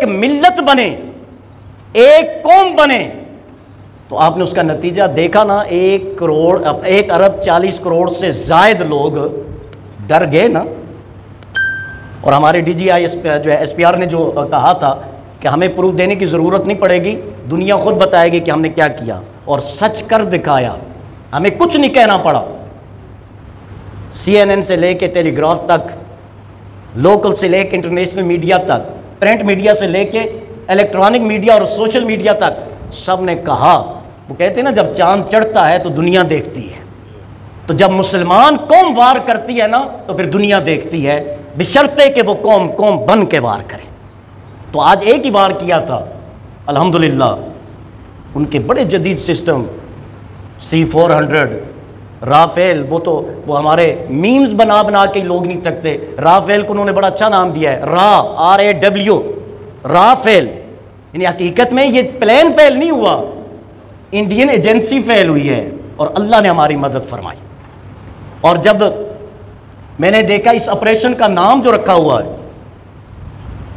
ملت بنے، ایک قوم بنے، تو آپ نے اس کا نتیجہ دیکھا نا، 1,40,00,000,000 سے زائد لوگ ڈر گئے نا۔ اور ہمارے ڈی جی آئی جو ہے ایس پی آر نے جو کہا تھا کہ ہمیں پروف دینے کی ضرورت نہیں پڑے گی، دنیا خود بتائے گی کہ ہم نے کیا کیا، اور سچ کر دکھایا، ہمیں کچھ نہیں کہنا پڑا۔ CNN سے لے کے ٹیلی گراف تک، لوکل سے لے کے انٹرنیشنل میڈیا تک، پرنٹ میڈیا سے لے کے الیکٹرانک میڈیا اور سوشل میڈیا تک، سب نے کہا، وہ کہتے ہیں نا جب چاند چڑھتا ہے تو دنیا دیکھتی ہے، تو جب مسلمان قوم وار کرتی ہے نا تو پھر دنیا دیکھتی ہے، بشرطے کہ وہ قوم بن کے وار کرے۔ تو آج ایک ہی وار کیا تھا الحمدللہ، ان کے بڑے جدید سسٹم C-400 رافیل، وہ ہمارے میمز بنا کے لوگ نہیں تھکتے۔ رافیل کو انہوں نے بڑا اچھا نام دیا ہے، RAW، رافیل، یعنی حقیقت میں یہ پلین فیل نہیں ہوا، انڈین ایجنسی فیل ہوئی ہے، اور اللہ نے ہماری مدد فرمائی۔ اور جب میں نے دیکھا اس آپریشن کا نام جو رکھا ہوا ہے،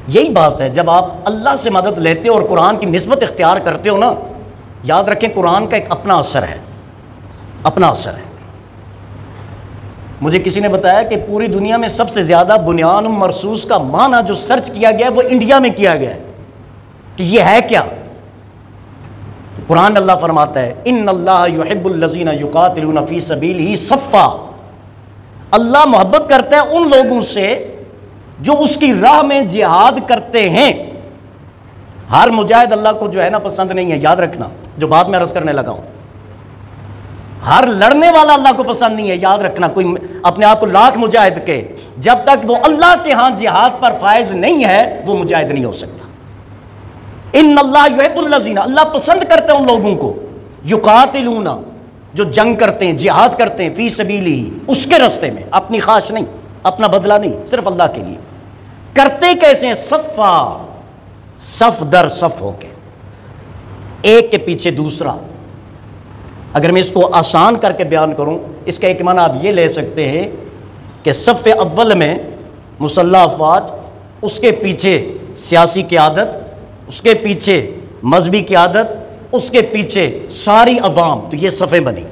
یہی بات ہے، جب آپ اللہ سے مدد لیتے ہو اور قرآن کی نسبت اختیار کرتے ہو نا، یاد رکھیں قرآن کا ایک اپنا اثر ہے، اپنا اثر ہے۔ مجھے کسی نے بتایا کہ پوری دنیا میں سب سے زیادہ بنیان مرصوص کا معنی جو سرچ کیا گیا ہے وہ انڈیا میں کیا گیا ہے، کہ یہ ہے کیا؟ قرآن اللہ فرماتا ہے ان اللہ یحب الذین یقاتلون فی سبیلہ صفا، اللہ محبت کرتا ہے ان لوگوں سے جو اس کی راہ میں جہاد کرتے ہیں۔ ہر مجاہد اللہ کو جو ہے نا پسند نہیں ہے، یاد رکھنا، جو بات میں عرض کرنے لگا ہوں، ہر لڑنے والا اللہ کو پسند نہیں ہے، یاد رکھنا۔ کوئی اپنے آپ کو لاکھ مجاہد کے، جب تک وہ اللہ کے ہاں جہاد پر فائز نہیں ہے وہ مجاہد نہیں ہو سکتا۔ ان اللہ یحب الذین، اللہ پسند کرتے ہیں ان لوگوں کو، یقاتلون، جو جنگ کرتے ہیں، جہاد کرتے ہیں، فی سبیلہ، اس کے راستے میں، اپنی خواہش نہیں، اپنا بدلہ نہیں، صرف اللہ کے لیے۔ کرتے کیسے ہیں؟ صفا، صف در صف ہو کے، ایک کے پیچھے دوسرا۔ اگر میں اس کو آسان کر کے بیان کروں، اس کا ایک معنی آپ یہ لے سکتے ہیں کہ صف اول میں مسلح افواج، اس کے پیچھے سیاسی قیادت، اس کے پیچھے مذہبی قیادت، اس کے پیچھے ساری عوام، تو یہ صفیں بنی۔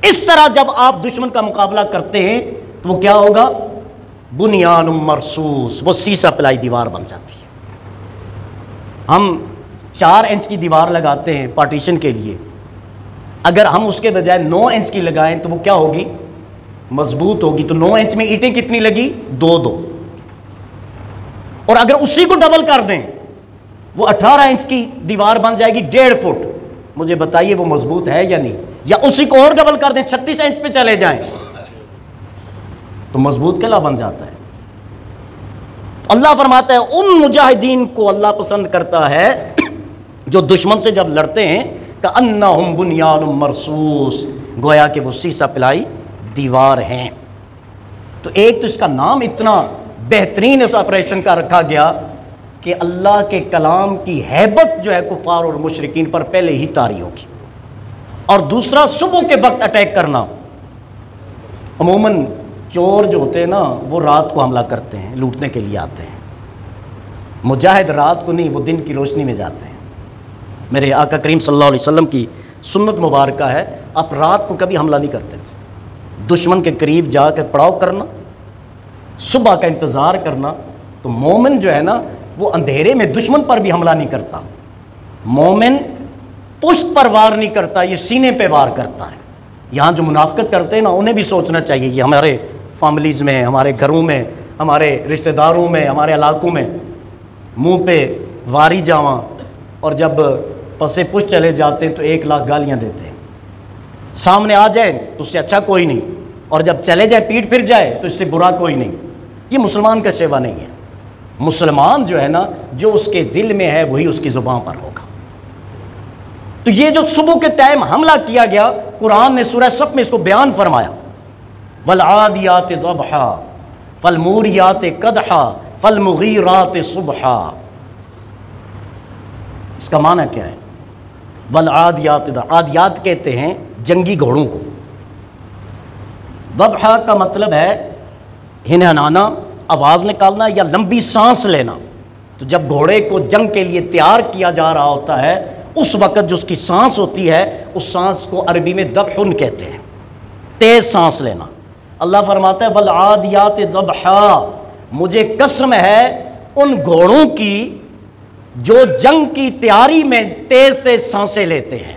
اس طرح جب آپ دشمن کا مقابلہ کرتے ہیں تو وہ کیا ہوگا؟ بنیان مرصوص، وہ سیسا پلائی دیوار بن جاتی ہے۔ ہم 4 انچ کی دیوار لگاتے ہیں پارٹیشن کے لیے، اگر ہم اس کے بجائے 9 انچ کی لگائیں تو وہ کیا ہوگی؟ مضبوط ہوگی۔ تو 9 انچ میں اینٹیں کتنی لگی؟ 2 اور اگر اسی کو ڈبل کر دیں وہ 18 انچ کی دیوار بن جائے گی 1.5 فٹ۔ مجھے بتائیے وہ مضبوط ہے یا نہیں؟ یا اسی کو اور ڈبل کر دیں 36 انچ پہ چلے جائیں تو مضبوط قلعہ بن جاتا ہے۔ اللہ فرماتا ہے ان مجاہدین کو اللہ پسند کرتا ہے جو دشمن سے جب لڑتے ہیں کأنہم بنیان مرصوص، گویا کہ وہ سیسا پلائی دیوار ہیں۔ تو ایک تو اس کا نام اتنا بہترین اس آپریشن کا رکھا گیا کہ اللہ کے کلام کی ہیبت جو ہے کفار اور مشرکین پر پہلے ہی طاری ہوگی۔ اور دوسرا، صبح کے وقت اٹیک کرنا۔ عموماً چور جو ہوتے ہیں نا وہ رات کو حملہ کرتے ہیں، لوٹنے کے لیے آتے ہیں۔ مجاہد رات کو نہیں، وہ دن کی روشنی میں جاتے ہیں۔ میرے آقا کریم صلی اللہ علیہ وسلم کی سنت مبارکہ ہے، آپ رات کو کبھی حملہ نہیں کرتے تھے۔ دشمن کے قریب جا کے پڑاؤ کرنا، صبح کا انتظار کرنا۔ تو مومن جو ہے نا وہ اندھیرے میں دشمن پر بھی حملہ نہیں کرتا، مومن پشت پر وار نہیں کرتا، یہ سینے پہ وار کرتا ہے۔ یہاں جو منافقت کرتے ہیں نا انہیں بھی سوچنا چاہیے، یہ ہمارے فیملیز میں، ہمارے گھروں میں، ہمارے رشتہ داروں میں، ہمارے علاقوں میں منہ پہ واری جاواں، اور جب پسے پشت چلے جاتے ہیں تو 1 لاکھ گالیاں دیتے ہیں۔ سامنے آ جائے تو اس سے اچھا کوئی نہیں، اور جب چلے جائے پیٹ پھر جائے تو اس سے برا کوئی نہیں۔ یہ مسلمان کا شیوا نہیں ہے۔ مسلمان جو ہے نا جو اس کے دل میں ہے وہی اس کی زبان پر ہوگا۔ تو یہ جو صبح کے ٹائم حملہ کیا گیا، قرآن نے سورہ صف میں اس کو بیان فرمایا، والعادیات ضبحا فالموریات قدحا فالمغیرات صبحا۔ اس کا معنی کیا ہے؟ والعادیات، عادیات کہتے ہیں جنگی گھوڑوں کو، ضبحا کا مطلب ہے ہنہنانا، آواز نکالنا یا لمبی سانس لینا۔ تو جب گھوڑے کو جنگ کے لیے تیار کیا جا رہا ہوتا ہے اس وقت جو اس کی سانس ہوتی ہے اس سانس کو عربی میں ذبحن کہتے ہیں، تیز سانس لینا۔ اللہ فرماتا ہے والعادیات ضبحا، مجھے قسم ہے ان گھوڑوں کی جو جنگ کی تیاری میں تیز تیز سانسیں لیتے ہیں۔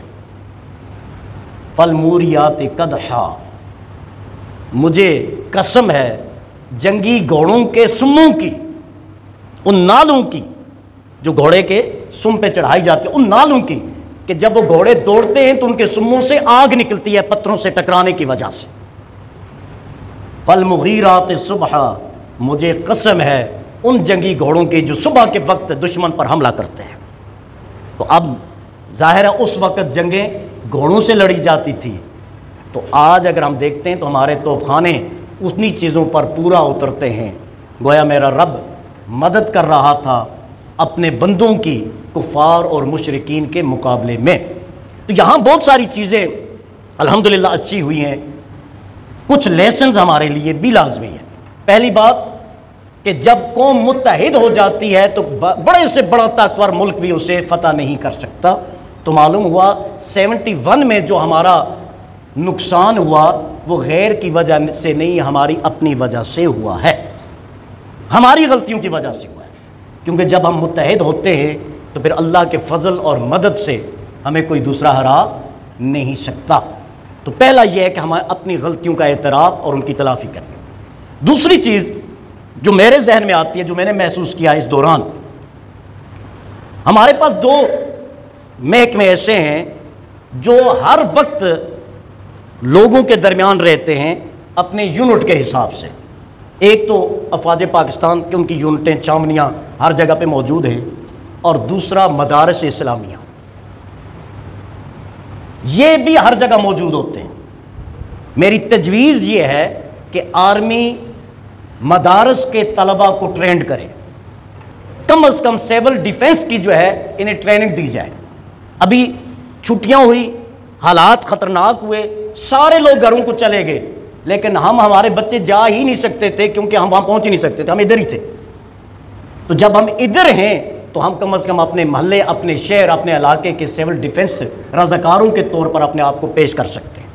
فالموریات قدحا، مجھے قسم ہے جنگی گھوڑوں کے سموں کی، ان نالوں کی جو گھوڑے کے سم پہ چڑھائی جاتی ہے، ان نالوں کی کہ جب وہ گھوڑے دوڑتے ہیں تو ان کے سموں سے آگ نکلتی ہے پتھروں سے ٹکرانے کی وجہ سے۔ فالمغیرات صبحا، مجھے قسم ہے ان جنگی گھوڑوں کی جو صبح کے وقت دشمن پر حملہ کرتے ہیں۔ تو اب ظاہر ہے اس وقت جنگیں گھوڑوں سے لڑی جاتی تھی، تو آج اگر ہم دیکھتے ہیں تو ہمارے توپ خانے اتنی چیزوں پر پورا اترتے ہیں، گویا میرا رب مدد کر رہا تھا اپنے بندوں کی کفار اور مشرکین کے مقابلے میں۔ تو یہاں بہت ساری چیزیں الحمدللہ اچھی ہوئی ہیں، کچھ لیسنز ہمارے لیے بھی لازمی ہیں۔ پہلی بات کہ جب قوم متحد ہو جاتی ہے تو بڑے سے بڑا طاقتور ملک بھی اسے فتح نہیں کر سکتا۔ تو معلوم ہوا 71 میں جو ہمارا نقصان ہوا وہ غیر کی وجہ سے نہیں، ہماری اپنی وجہ سے ہوا ہے، ہماری غلطیوں کی وجہ سے ہوا ہے، کیونکہ جب ہم متحد ہوتے ہیں تو پھر اللہ کے فضل اور مدد سے ہمیں کوئی دوسرا ہرا نہیں سکتا۔ تو پہلا یہ ہے کہ ہمیں اپنی غلطیوں کا اعتراف اور ان کی تلافی کرنی۔ دوسری چیز جو میرے ذہن میں آتی ہے، جو میں نے محسوس کیا اس دوران، ہمارے پاس دو محکمے ایسے ہیں جو ہر وقت لوگوں کے درمیان رہتے ہیں اپنے یونٹ کے حساب سے۔ ایک تو افواج پاکستان کی ان کی یونٹیں چامنیاں ہر جگہ پہ موجود ہیں، اور دوسرا مدارس اسلامیہ، یہ بھی ہر جگہ موجود ہوتے ہیں۔ میری تجویز یہ ہے کہ آرمی مدارس کے طلبہ کو ٹرینڈ کرے، کم از کم سیول ڈیفنس کی جو ہے انہیں ٹریننگ دی جائے۔ ابھی چھٹیاں ہوئی، حالات خطرناک ہوئے، سارے لوگ گھروں کو چلے گئے، لیکن ہمارے بچے جا ہی نہیں سکتے تھے کیونکہ ہم وہاں پہنچ ہی نہیں سکتے تھے، ہم ادھر ہی تھے۔ تو جب ہم ادھر ہیں تو ہم کم از کم اپنے محلے، اپنے شہر، اپنے علاقے کے سیول ڈیفنس رضاکاروں کے طور پر اپنے آپ کو پیش کر سکتے ہیں۔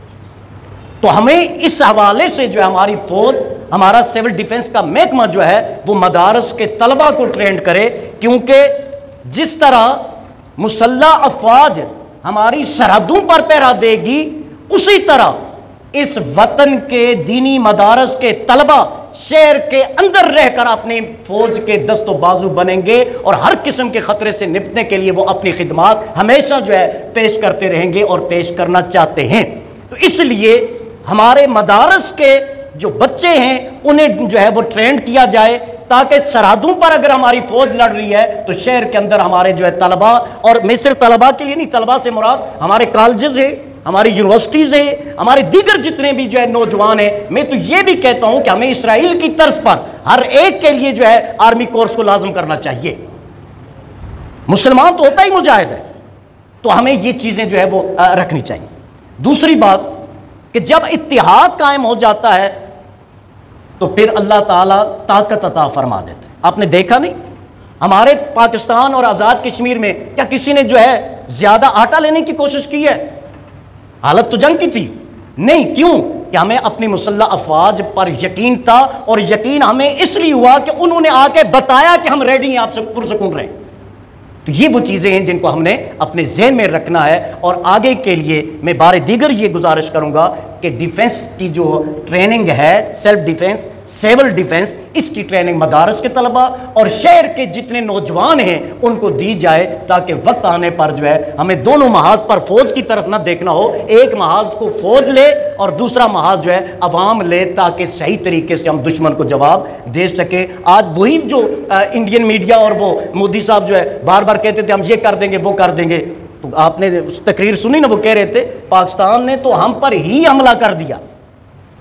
تو ہمیں اس حوالے سے جو ہے ہماری فوج، ہمارا سیول ڈیفنس کا محکمہ جو ہے وہ مدارس کے طلبہ کو ٹرینڈ کرے، کیونکہ جس طرح مسلح افواج ہماری سرحدوں پر پہرا دے گی، اسی طرح اس وطن کے دینی مدارس کے طلبہ شہر کے اندر رہ کر اپنی فوج کے دست و بازو بنیں گے، اور ہر قسم کے خطرے سے نپٹنے کے لیے وہ اپنی خدمات ہمیشہ جو ہے پیش کرتے رہیں گے اور پیش کرنا چاہتے ہیں۔ تو اس لیے ہمارے مدارس کے جو بچے ہیں انہیں جو ہے وہ ٹرینڈ کیا جائے، تاکہ سرحدوں پر اگر ہماری فوج لڑ رہی ہے تو شہر کے اندر ہمارے جو ہے طلبہ، اور میں صرف طلبہ کے لیے نہیں، طلبہ سے مراد ہمارے کالجز ہیں، ہماری یونیورسٹیز ہیں، ہمارے دیگر جتنے بھی جو ہے نوجوان ہیں۔ میں تو یہ بھی کہتا ہوں کہ ہمیں اسرائیل کی طرز پر ہر ایک کے لیے جو ہے آرمی کورس کو لازم کرنا چاہیے۔ مسلمان تو ہوتا ہی مجاہد ہے، تو ہمیں یہ چیزیں جو ہے وہ رکھنی چاہیے۔ دوسری بات کہ جب اتحاد قائم ہو جاتا ہے تو پھر اللہ تعالیٰ طاقت عطا فرما دیتے۔ آپ نے دیکھا نہیں ہمارے پاکستان اور آزاد کشمیر میں کیا کسی نے جو ہے زیادہ آٹا لینے کی کوشش کی ہے؟ حالت تو جنگ کی تھی نہیں، کیوں کہ ہمیں اپنی مسلح افواج پر یقین تھا، اور یقین ہمیں اس لیے ہوا کہ انہوں نے آ کے بتایا کہ ہم ریڈی ہیں آپ سے پرسکون رہیں۔ تو یہ وہ چیزیں ہیں جن کو ہم نے اپنے ذہن میں رکھنا ہے، اور آگے کے لیے میں بار دیگر یہ گزارش کروں گا کہ ڈیفنس کی جو ٹریننگ ہے، سیلف ڈیفنس، سیول ڈیفنس، اس کی ٹریننگ مدارس کے طلبہ اور شہر کے جتنے نوجوان ہیں ان کو دی جائے، تاکہ وقت آنے پر جو ہے ہمیں دونوں محاذ پر فوج کی طرف نہ دیکھنا ہو، ایک محاذ کو فوج لے اور دوسرا محاذ جو ہے عوام لے، تاکہ صحیح طریقے سے ہم دشمن کو جواب دے سکیں۔ آج وہی جو انڈین میڈیا اور وہ مودی صاحب جو ہے بار بار کہتے تھے ہم یہ کر دیں گے وہ کر دیں گے، تو آپ نے تقریر سنی نا، وہ کہہ رہے تھے پاکستان نے تو ہم پر ہی حملہ کر دیا۔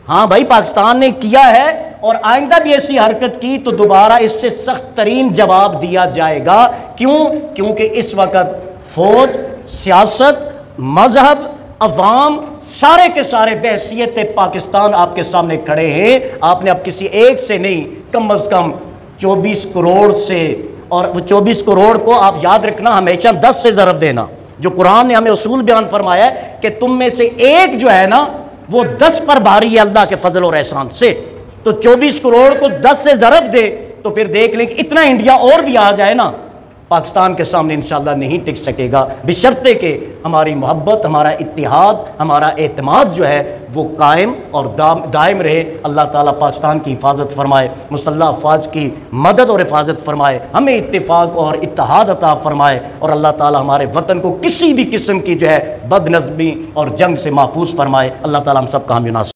ہاں بھائی، پاکستان نے کیا ہے، اور آئندہ بھی ایسی حرکت کی تو دوبارہ اس سے سخت ترین جواب دیا جائے گا۔ کیوں؟ کیونکہ اس وقت فوج، سیاست، مذہب، عوام سارے کے سارے بحیثیت پاکستان آپ کے سامنے کھڑے ہیں۔ آپ نے اب کسی ایک سے نہیں، کم از کم 24 کروڑ سے اور وہ 24 کروڑ کو آپ یاد رکھنا ہمیشہ 10 سے ضرب دینا، جو قرآن نے ہمیں اصول بیان فرمایا ہے کہ تم میں سے ایک جو ہے نا وہ 10 پر بھاری ہے اللہ کے فضل اور احسان سے، تو 24 کروڑ کو 10 سے ضرب دے تو پھر دیکھ لیں کہ اتنا انڈیا اور بھی آ جائے نا، پاکستان کے سامنے انشاءاللہ نہیں ٹک سکے گا، بشرطے کہ ہماری محبت، ہمارا اتحاد، ہمارا اعتماد جو ہے وہ قائم اور دائم رہے۔ اللہ تعالیٰ پاکستان کی حفاظت فرمائے، مسلح افواج کی مدد اور حفاظت فرمائے، ہمیں اتفاق اور اتحاد عطا فرمائے، اور اللہ تعالیٰ ہمارے وطن کو کسی بھی قسم کی جو ہے بد نظمی اور جنگ سے محفوظ فرمائے۔ اللہ تعالیٰ ہم سب کا حامی و ناصر